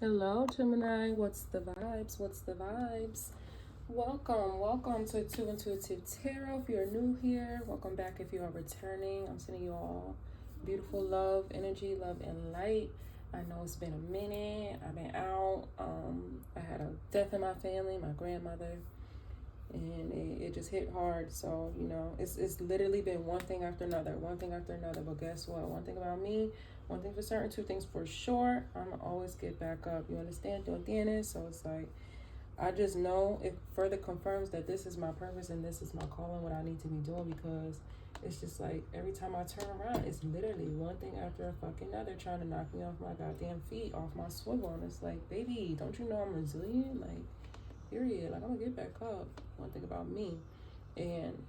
Hello, Gemini. What's the vibes? What's the vibes? Welcome to Two Intuitive Tarot. If you're new here, welcome back. If you are returning, I'm sending you all beautiful love, energy, love, and light. I know it's been a minute. I've been out. I had a death in my family, my grandmother, and it just hit hard. So it's literally been one thing after another, one thing after another. But guess what? One thing about me, one thing for certain, two things for sure, I'm gonna always get back up. You understand? Doing tienes. So it's like I just know it further confirms that this is my purpose and this is my calling, what I need to be doing, because it's just like every time I turn around, it's literally one thing after a fucking another trying to knock me off my goddamn feet, off my swivel. And it's like, baby, don't you know I'm resilient? Like, period. Like, I'm gonna get back up. One thing about me. And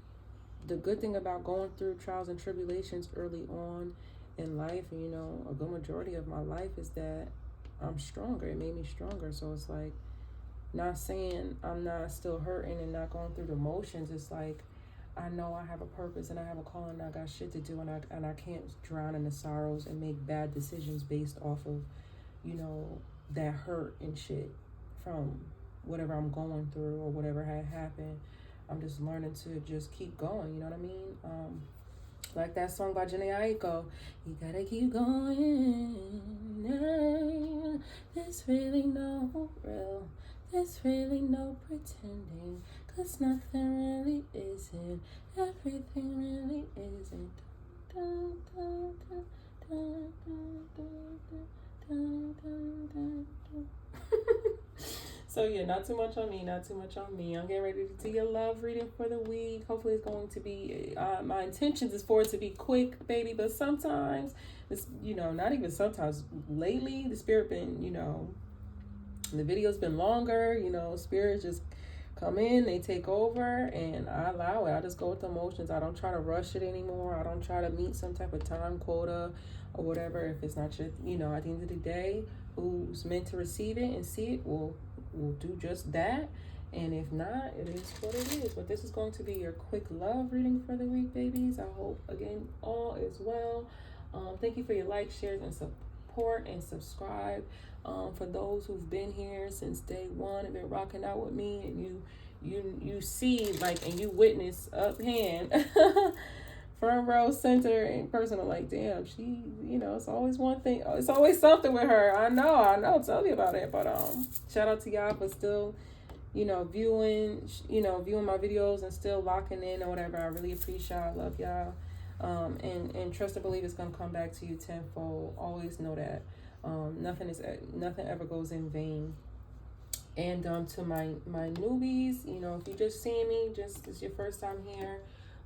the good thing about going through trials and tribulations early on in life, and a good majority of my life, is that I'm stronger. It made me stronger. So it's like, not saying I'm not still hurting and not going through the motions. It's like, I know I have a purpose and I have a calling and I got shit to do, and I can't drown in the sorrows and make bad decisions based off of, that hurt and shit from whatever I'm going through or whatever had happened. I'm just learning to just keep going, you know what I mean? Like that song by Gemini, you gotta keep going. There's really no real, there's really no pretending, 'cause nothing really isn't, everything really isn't. Dun, dun, dun, dun, dun, dun, dun, dun, dun, dun. So yeah, not too much on me, not too much on me. I'm getting ready to do your love reading for the week. Hopefully it's going to be, my intentions is for it to be quick, baby. But sometimes, this, not even sometimes, lately, the spirit been, the video's been longer, spirits just come in, they take over, and I allow it. I just go with the emotions. I don't try to rush it anymore. I don't try to meet some type of time quota or whatever. If it's not your, at the end of the day, who's meant to receive it and see it will do just that. And if not, it is what it is. But this is going to be your quick love reading for the week, babies. I hope, again, all is well. Thank you for your likes, shares, and support, and subscribe. For those who've been here since day one and been rocking out with me, and you see, like, and you witness up hand front row, center, and personal, like, damn, she, it's always one thing, it's always something with her. I know, tell me about it. But shout out to y'all for still, viewing my videos and still locking in or whatever. I really appreciate y'all. I love y'all. And trust and believe it's gonna come back to you tenfold. Always know that. Nothing ever goes in vain. And to my newbies, if you just see me, it's your first time here,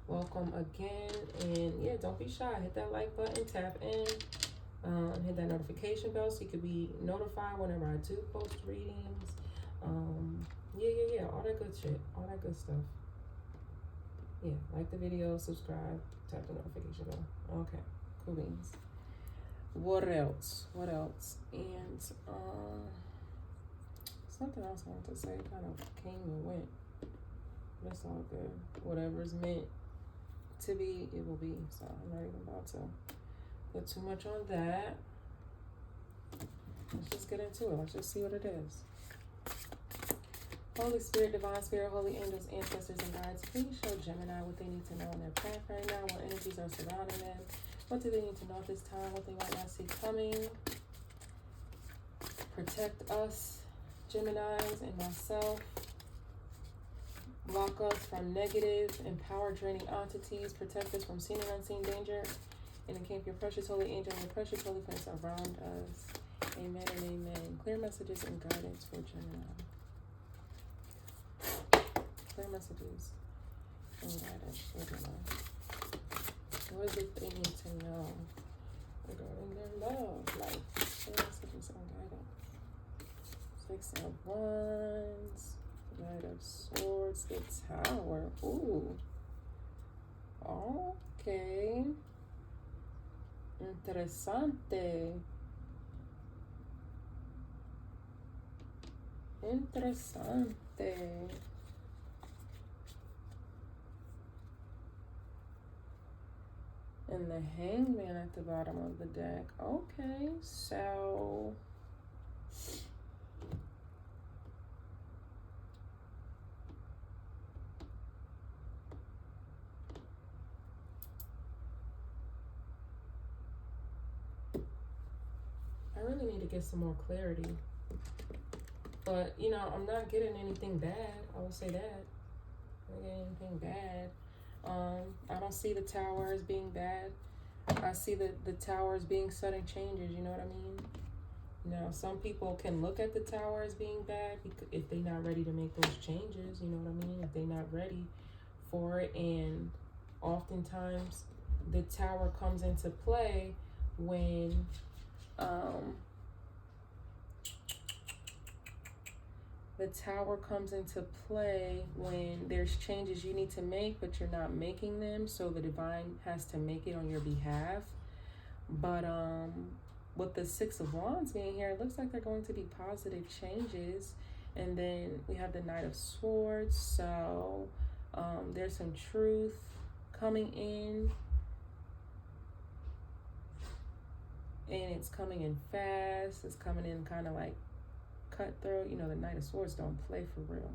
welcome again. And yeah, don't be shy. Hit that like button, tap in, hit that notification bell so you can be notified whenever I do post readings. Yeah, all that good shit, all that good stuff. Yeah, like the video, subscribe, tap the notification bell. Okay, cool beans. What else? And something else I wanted to say kind of came and went. That's all good. Whatever's meant to be, it will be. So I'm not even about to put too much on that. Let's just get into it. Let's just see what it is. Holy Spirit, Divine Spirit, Holy Angels, Ancestors, and Guides, please show Gemini what they need to know in their path right now, what energies are surrounding them, what do they need to know at this time, what they might not see coming. Protect us, Geminis, and myself. Block us from negative and power-draining entities. Protect us from seen and unseen danger. And encamp your precious holy angel and your precious holy place around us. Amen and amen. Clear messages and guidance for Gemini. Clear messages and guidance for Gemini. What is it they need to know regarding their love life? Clear messages and guidance. 6 of Wands. Knight of Swords, the Tower. Ooh. Okay. Interesante. And the Hangman at the bottom of the deck. Okay, so really need to get some more clarity. But, you know, I'm not getting anything bad. I will say that. I'm not getting anything bad. I don't see the tower as being bad. I see the tower as being sudden changes, you know what I mean? Now, some people can look at the tower as being bad if they're not ready to make those changes, you know what I mean? If they're not ready for it. And oftentimes the tower comes into play when there's changes you need to make, but you're not making them, so the divine has to make it on your behalf. But with the Six of Wands being here, it looks like they're going to be positive changes. And then we have the Knight of Swords, so there's some truth coming in, and it's coming in fast. It's coming in kind of like cutthroat. You know, the Knight of Swords don't play for real.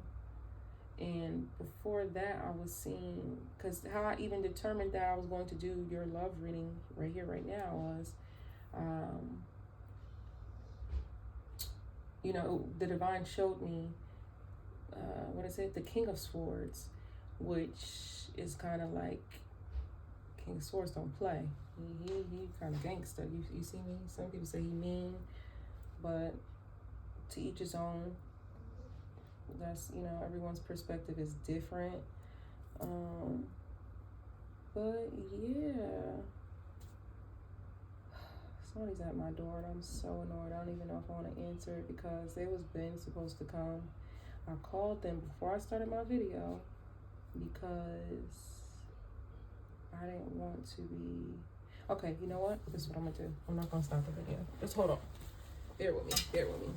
And before that, I was seeing, because how I even determined that I was going to do your love reading right here, right now was, you know, the divine showed me, what is it? The King of Swords, which is kind of like, King of Swords don't play. He kind of gangster. You see me? Some people say he mean, but to each his own. That's, you know, everyone's perspective is different. But yeah, somebody's at my door and I'm so annoyed. I don't even know if I want to answer it because they was been supposed to come. I called them before I started my video because I didn't want to be... Okay, you know what? This is what I'm gonna do. I'm not gonna start the video. Just hold on. Bear with me. Bear with me.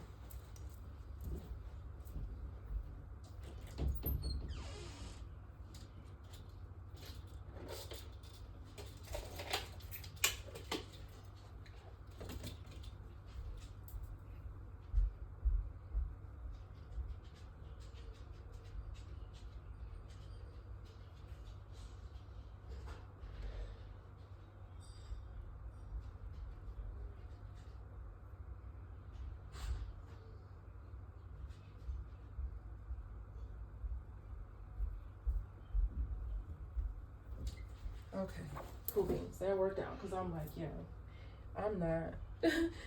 Okay, cool beans. That worked out because I'm like, yo, I'm not.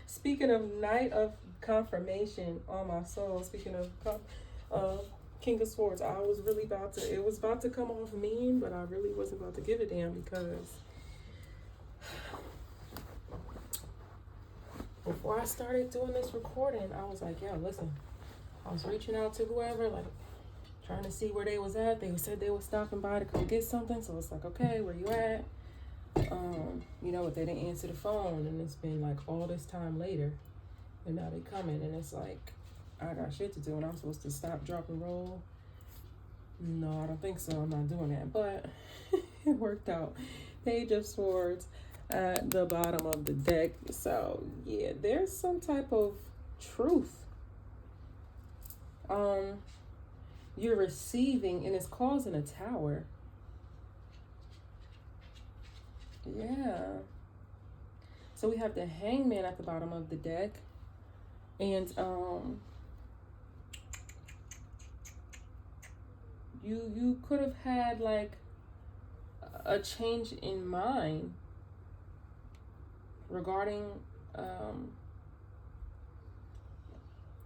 Speaking of Knight of Confirmation on my soul, speaking of King of Swords, I was really it was about to come off mean, but I really wasn't about to give a damn because before I started doing this recording, I was like, yo, listen, I was reaching out to whoever, like, trying to see where they was at. They said they were stopping by to come get something. So it's like, okay, where you at? You know what? They didn't answer the phone, and it's been like all this time later, and now they coming, and it's like, I got shit to do, and I'm supposed to stop, drop, and roll. No, I don't think so. I'm not doing that, but it worked out. Page of Swords at the bottom of the deck. So yeah, there's some type of truth. You're receiving, and it's causing a tower. Yeah. So we have the Hangman at the bottom of the deck. And you could have had like a change in mind regarding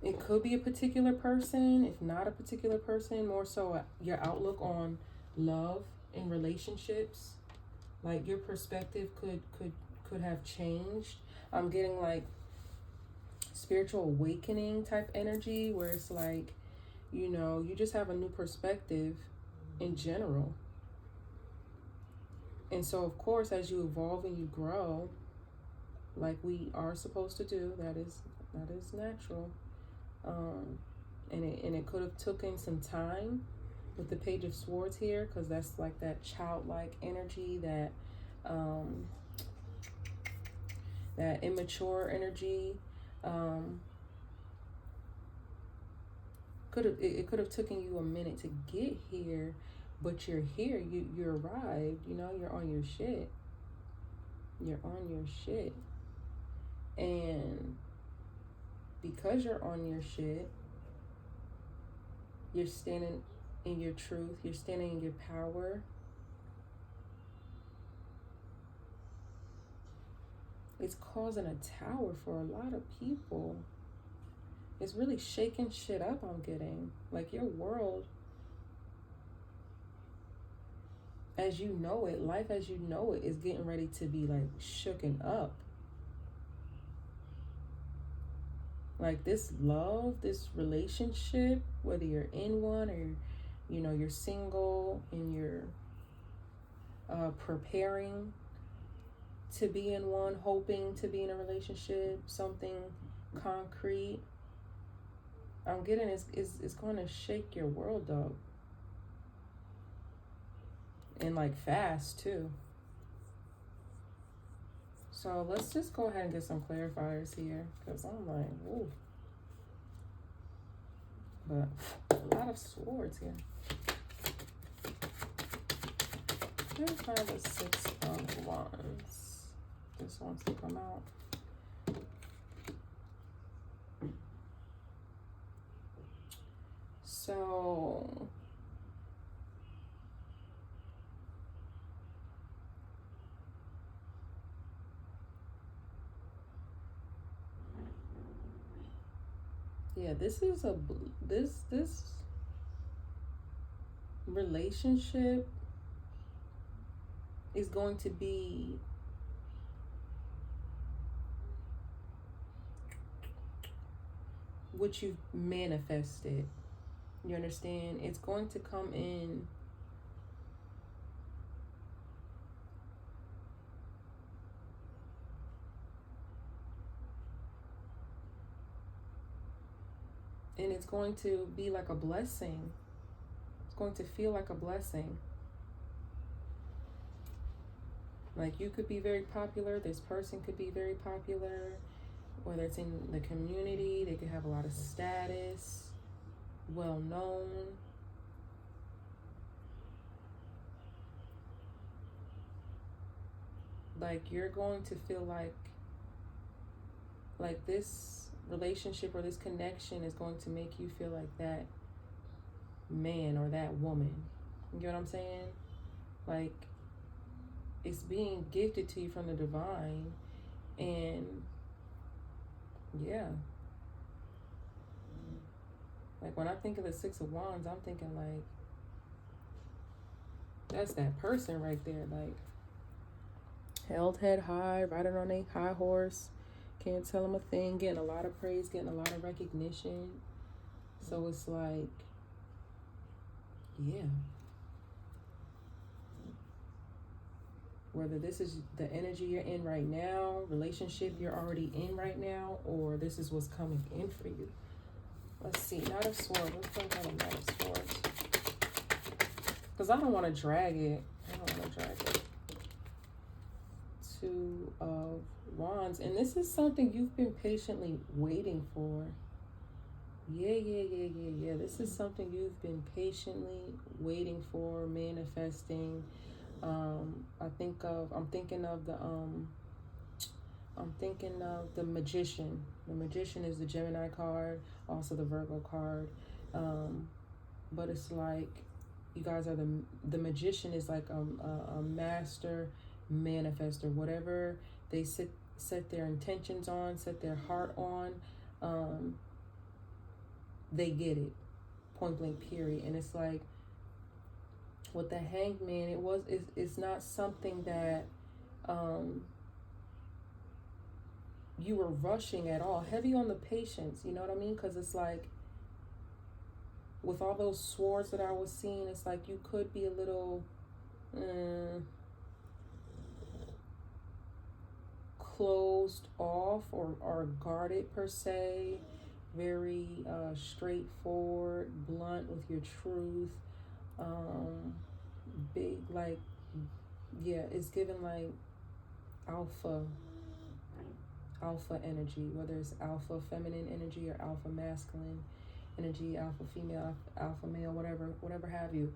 it could be a particular person, if not a particular person, more so your outlook on love and relationships. Like your perspective could have changed. I'm getting like spiritual awakening type energy where it's like, you know, you just have a new perspective in general. And so of course, as you evolve and you grow, like we are supposed to do, that is natural. And it could have taken some time with the Page of Swords here, because that's like that childlike energy, that that immature energy. It could have taken you a minute to get here, but you're here. You arrived. You know, you're on your shit. You're on your shit. And because you're on your shit, you're standing in your truth, you're standing in your power. It's causing a tower for a lot of people. It's really shaking shit up, I'm getting. Like your world, as you know it, life as you know it is getting ready to be like shooken up. Like this love, this relationship, whether you're in one or, you know, you're single and you're preparing to be in one, hoping to be in a relationship, something concrete, I'm getting it's going to shake your world up. And like fast too. So let's just go ahead and get some clarifiers here, because I'm like, whoa. But a lot of swords here. Here's the 6 of Wands. This wants to come out. So yeah, this is this relationship is going to be what you've manifested. You understand? It's going to come in and it's going to be like a blessing. It's going to feel like a blessing. Like you could be very popular. This person could be very popular. Whether it's in the community, they could have a lot of status, well known. Like you're going to feel like this relationship or this connection is going to make you feel like that man or that woman. You get what I'm saying? Like it's being gifted to you from the divine. And yeah, like when I think of the 6 of Wands, I'm thinking like that's that person right there, like held head high, riding on a high horse, can't tell them a thing, getting a lot of praise, getting a lot of recognition. So it's like, yeah, whether this is the energy you're in right now, relationship you're already in right now, or this is what's coming in for you. Let's see, Knight of Swords. Let's bring out a Knight of Swords, because I don't want to drag it. Two of Wands, and this is something you've been patiently waiting for. Yeah. This is something you've been patiently waiting for, manifesting. I'm thinking of the Magician. The Magician is the Gemini card, also the Virgo card. But it's like you guys are the Magician is like a master manifester. Whatever they set their intentions on, set their heart on, they get it. Point blank, period. And it's like with the Hanged Man, it's not something that you were rushing at all. Heavy on the patience, you know what I mean? Because it's like with all those swords that I was seeing, it's like you could be a little closed off or guarded per se. Very straightforward, blunt with your truth. Big, like, yeah, it's given like alpha energy, whether it's alpha feminine energy or alpha masculine energy, alpha female, alpha male, whatever have you.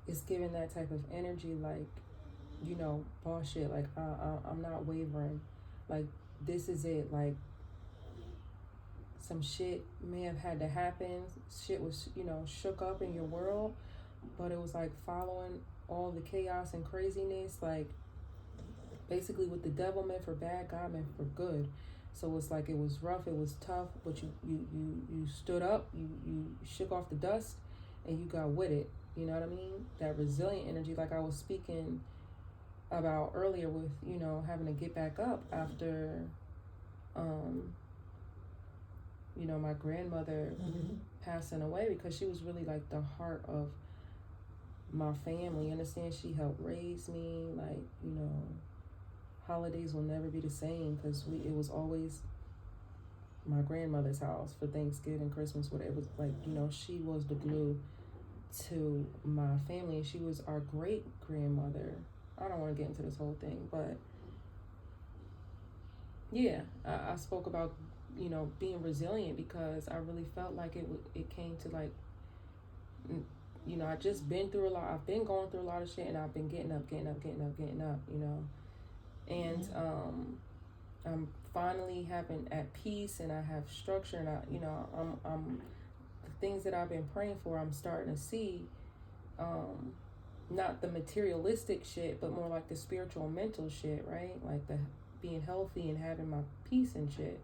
It's given that type of energy, like, you know, boss shit, like I'm not wavering, like this is it, like some shit may have had to happen. Shit was, shook up in your world, but it was like following all the chaos and craziness, like basically what the devil meant for bad, God meant for good. So it's like it was rough, it was tough, but you stood up, you shook off the dust, and you got with it. You know what I mean? That resilient energy, like I was speaking about earlier with, having to get back up after, my grandmother passing away, because she was really like the heart of my family. You understand? She helped raise me. Like, holidays will never be the same, because it was always my grandmother's house for Thanksgiving, Christmas, whatever. It was like, she was the glue to my family, and she was our great grandmother. I don't want to get into this whole thing, but yeah, I spoke about, being resilient, because I really felt like it came to like, I just been through a lot. I've been going through a lot of shit, and I've been getting up, and I'm finally having at peace, and I have structure, and I'm the things that I've been praying for, I'm starting to see, not the materialistic shit, but more like the spiritual, mental shit, right? Like the being healthy and having my peace and shit.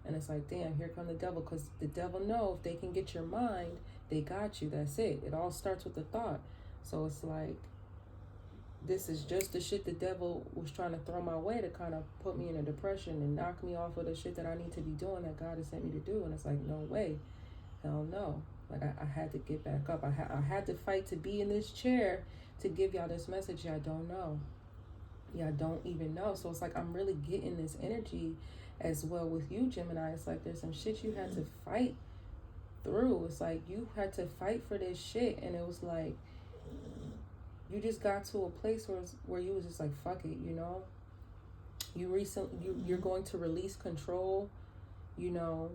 And it's like, damn, here come the devil, because the devil know if they can get your mind, they got you. That's it. It all starts with the thought. So it's like, this is just the shit the devil was trying to throw my way to kind of put me in a depression and knock me off of the shit that I need to be doing, that God has sent me to do. And it's like, no way. Hell no. Like, I had to get back up. I had to fight to be in this chair to give y'all this message. Y'all don't know. Y'all don't even know. So it's like, I'm really getting this energy as well with you, Gemini. It's like there's some shit you had to fight through. It's like you had to fight for this shit, and it was like you just got to a place where you was just like, fuck it, you're going to release control. You're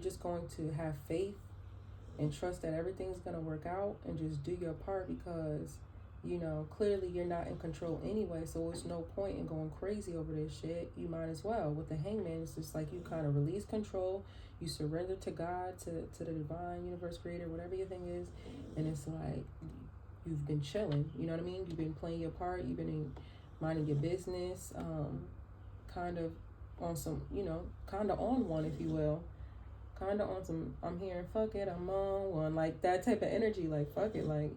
just going to have faith and trust that everything's going to work out, and just do your part, because clearly you're not in control anyway, so there's no point in going crazy over this shit. You might as well. With the Hangman, it's just like you kind of release control, you surrender to God, to the divine universe creator, whatever your thing is, and it's like you've been chilling, you know what I mean? You've been playing your part, you've been minding your business, kind of on some, kind of on one, if you will, kind of on some, I'm hearing, fuck it, I'm on one, like that type of energy, like, fuck it, like,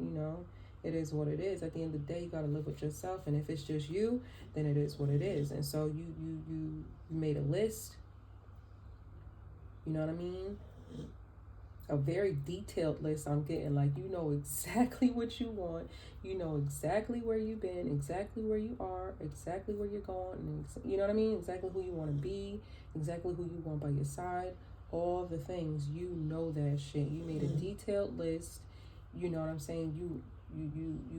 it is what it is. At the end of the day, you got to live with yourself. And if it's just you, then it is what it is. And so you made a list. You know what I mean? A very detailed list I'm getting. Like, you know exactly what you want. You know exactly where you've been, exactly where you are, exactly where you're going. And you know what I mean? Exactly who you want to be, exactly who you want by your side. All the things. You know that shit. You made a detailed list. You know what I'm saying? You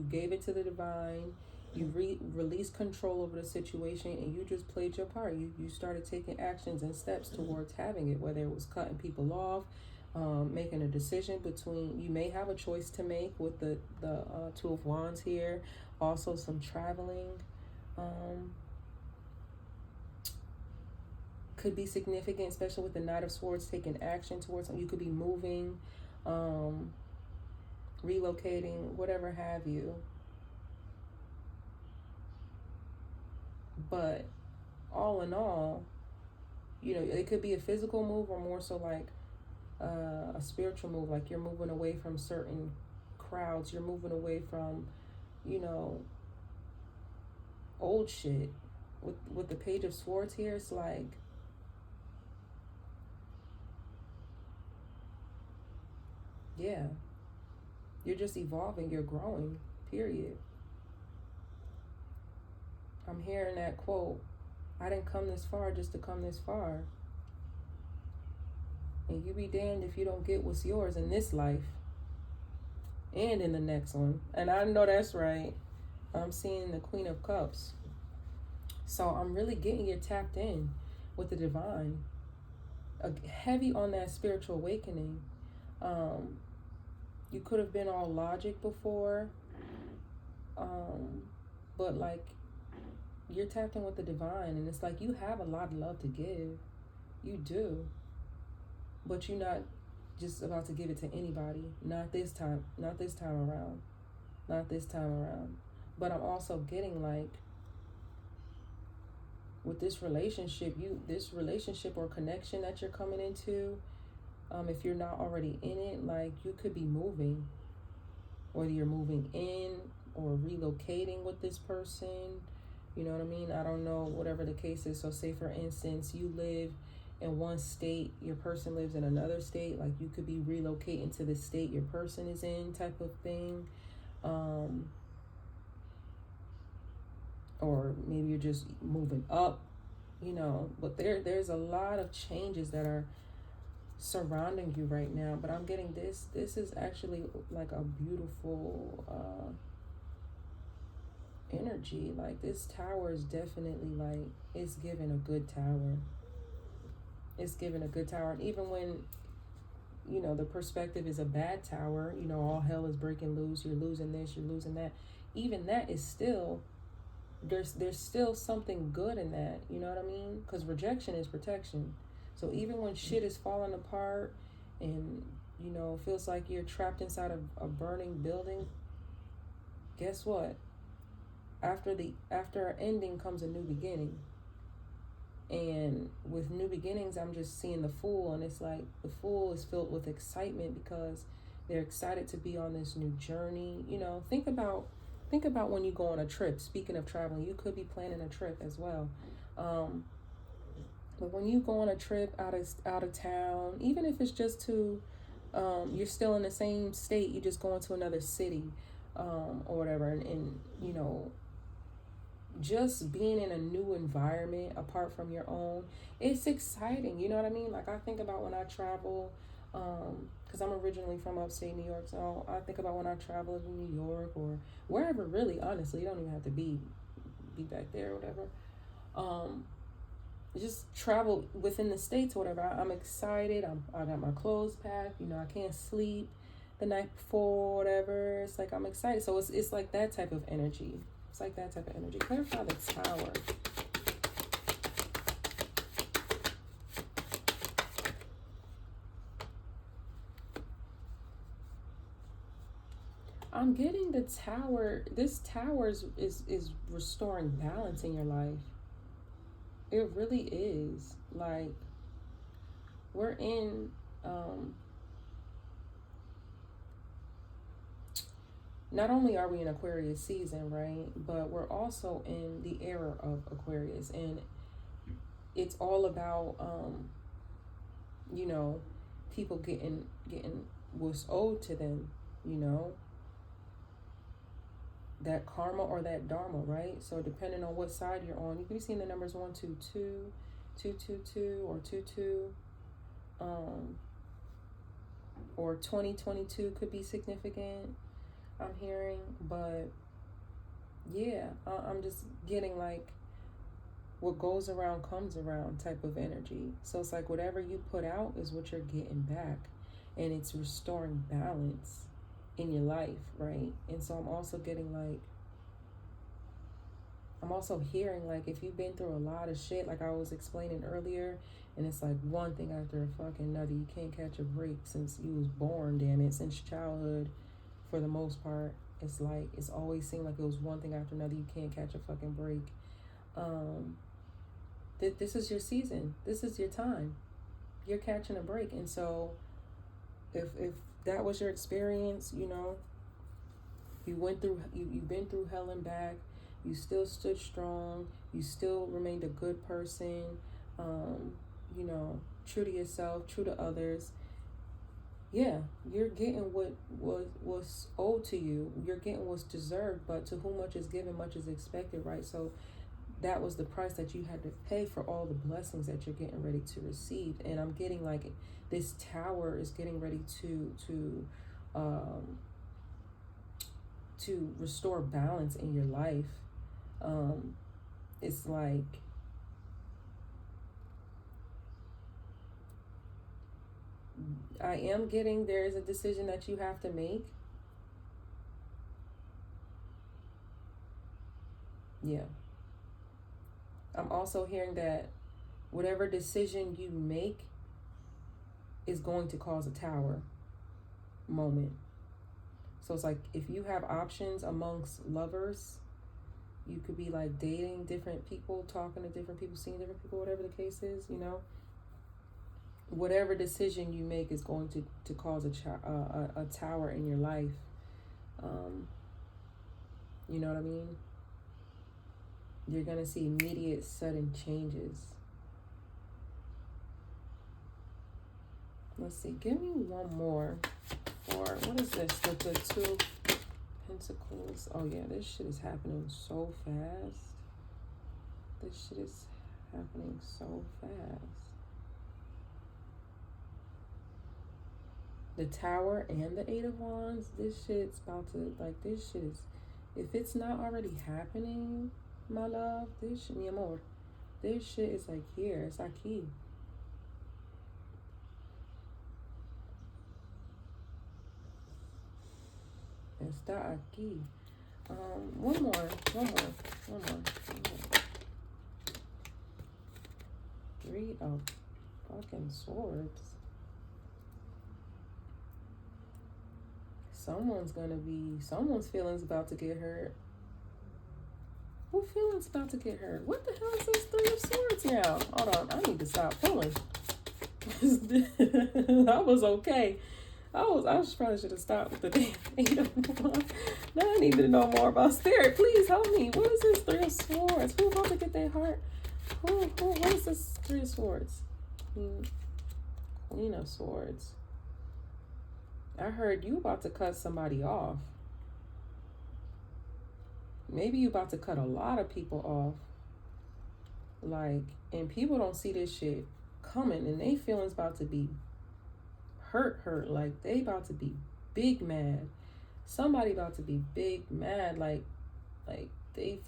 gave it to the divine. You released control over the situation, and you just played your part. You started taking actions and steps towards having it, whether it was cutting people off, making a decision between, you may have a choice to make with the Two of Wands here. Also some traveling could be significant, especially with the Knight of Swords, taking action towards something. You could be moving, relocating, whatever have you. But all in all, it could be a physical move, or more so like a spiritual move. Like you're moving away from certain crowds, you're moving away from old shit. With the Page of Swords here, it's like you're just evolving, you're growing, period. I'm hearing that quote, I didn't come this far just to come this far. And you be damned if you don't get what's yours in this life and in the next one. And I know that's right. I'm seeing the Queen of Cups. So I'm really getting you tapped in with the divine. Heavy on that spiritual awakening. You could have been all logic before, but like you're tapped in with the divine, and it's like you have a lot of love to give. You do. but you're not just about to give it to anybody. Not this time. Not this time around. Not this time around. But I'm also getting like, with this relationship, this relationship or connection that you're coming into, if you're not already in it, like you could be moving, whether you're moving in or relocating with this person. You know what I mean? I don't know, whatever the case is. So say for instance, you live in one state, your person lives in another state, like you could be relocating to the state your person is in, type of thing. Or maybe you're just moving up, but there's a lot of changes that are surrounding you right now. But I'm getting this is actually like a beautiful energy. Like this tower is definitely like, it's giving a good tower. It's giving a good tower. And even when the perspective is a bad tower, all hell is breaking loose, you're losing this, you're losing that, even that is still, there's still something good in that. You know what I mean? Because rejection is protection. So even when shit is falling apart and it feels like you're trapped inside of a burning building, guess what? After an ending comes a new beginning. And with new beginnings, I'm just seeing the Fool, and it's like the Fool is filled with excitement because they're excited to be on this new journey. Think about when you go on a trip. Speaking of traveling, you could be planning a trip as well. But when you go on a trip out of town, even if it's just to, you're still in the same state, you just go into another city, or whatever, and just being in a new environment apart from your own, it's exciting. You know what I mean? Like I think about when I travel, because I'm originally from upstate New York, so I think about when I travel to New York or wherever, really, honestly. You don't even have to be back there or whatever. Just travel within the states or whatever. I'm excited. I got my clothes packed. I can't sleep the night before, whatever. It's like I'm excited. So it's like that type of energy. It's like that type of energy. Clarify the Tower. I'm getting the Tower. This Tower is restoring balance in your life. It really is. Like, we're in not only are we in Aquarius season, right, but we're also in the era of Aquarius, and it's all about people getting what's owed to them, that karma or that dharma, right? So depending on what side you're on, you can be seeing the numbers 122, 222, or 22, or 2022 could be significant, I'm hearing. But yeah, I'm just getting like, what goes around comes around type of energy. So it's like whatever you put out is what you're getting back, and it's restoring balance in your life, right? And so I'm also getting like, I'm also hearing like, if you've been through a lot of shit, like I was explaining earlier, and it's like one thing after a fucking another, you can't catch a break since you was born, damn it, since childhood, for the most part. It's like, it's always seemed like it was one thing after another, you can't catch a fucking break. This is your season, this is your time, you're catching a break. And so if that was your experience, you've been through hell and back, you still stood strong, you still remained a good person, true to yourself, true to others. Yeah, you're getting what was owed to you, you're getting what's deserved. But to whom much is given, much is expected, right? So that was the price that you had to pay for all the blessings that you're getting ready to receive. And I'm getting like, this Tower is getting ready to restore balance in your life. It's like, I am getting, there is a decision that you have to make. Yeah. I'm also hearing that whatever decision you make is going to cause a tower moment. So it's like if you have options amongst lovers, you could be like dating different people, talking to different people, seeing different people, whatever the case is, you know. Whatever decision you make is going to cause a tower in your life. You know what I mean? You're going to see immediate, sudden changes. Let's see. Give me one more. For, what is this? The two pentacles. Oh, yeah. This shit is happening so fast. This shit is happening so fast. The Tower and the Eight of Wands. This shit's about to, like, this shit is, if it's not already happening, my love, this shit, mi amor, this shit is like here. It's aquí. Está aquí. One more. Three of fucking swords. Someone's feelings about to get hurt. Who feelings about to get hurt? What the hell is this Three of Swords now? Hold on, I need to stop pulling. That was okay. I probably should have stopped with the damn Eight of Wands. Now I need to know more about Spirit. Please help me. What is this Three of Swords? Who about to get their heart? What is this Three of Swords? Queen of Swords. I heard you about to cut somebody off. Maybe you about to cut a lot of people off. Like, and people don't see this shit coming, and they feelings about to be hurt. Like, they about to be big mad. Somebody about to be big mad. Like they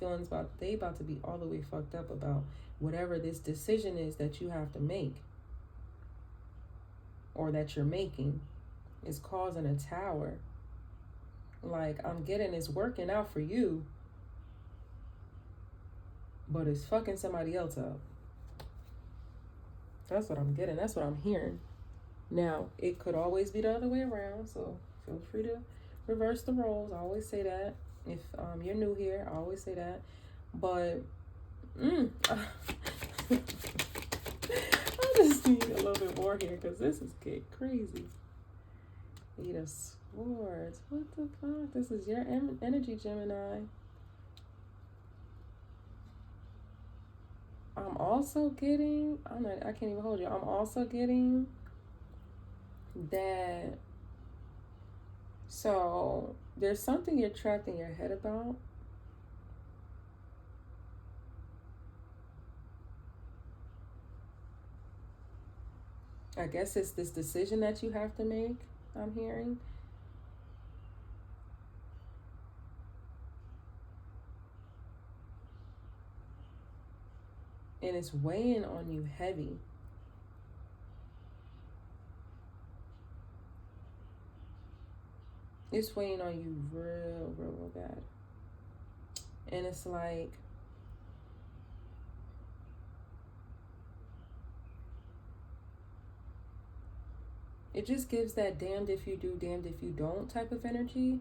about to be all the way fucked up about whatever this decision is that you have to make, or that you're making, is causing a tower. Like, I'm getting it's working out for you, but it's fucking somebody else up. That's what I'm getting. That's what I'm hearing. Now, it could always be the other way around, so feel free to reverse the roles. I always say that. If you're new here, I always say that. But I just need a little bit more here, because this is getting crazy. Eight of Swords. What the fuck? This is your energy, Gemini. I'm also getting, I can't even hold you. I'm also getting that, so there's something you're trapped in your head about. I guess it's this decision that you have to make, I'm hearing. And it's weighing on you heavy. It's weighing on you real bad. And it's like, it just gives that damned if you do, damned if you don't type of energy.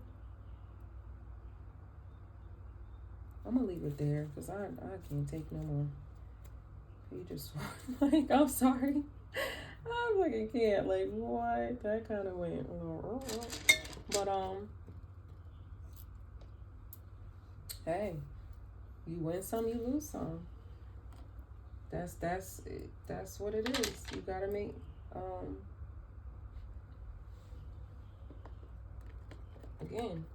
I'm gonna leave it there, because I can't take no more. You just, like, I'm sorry. I fucking can't. Like, what? That kind of went. But, hey, you win some, you lose some. That's what it is. You gotta make, again,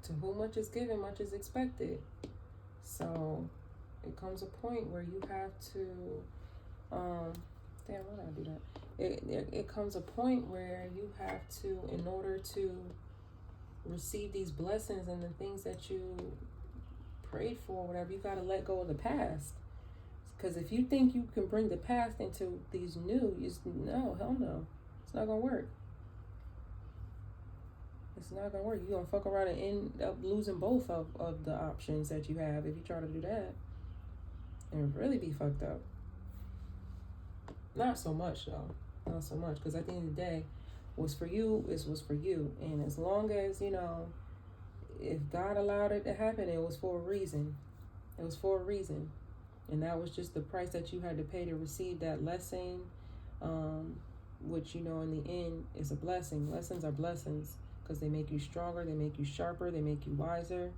to whom much is given, much is expected. So it comes a point where you have to, damn, why did I do that? It comes a point where you have to, in order to receive these blessings and the things that you prayed for, whatever, you got to let go of the past. Because if you think you can bring the past into these new, no, hell no. It's not going to work. It's not going to work. You're going to fuck around and end up losing both of the options that you have if you try to do that. And really be fucked up. Not so much though. Not so much, because at the end of the day, what's for you was for you, and as long as if God allowed it to happen, it was for a reason. It was for a reason, and that was just the price that you had to pay to receive that lesson, which in the end is a blessing. Lessons are blessings because they make you stronger, they make you sharper, they make you wiser.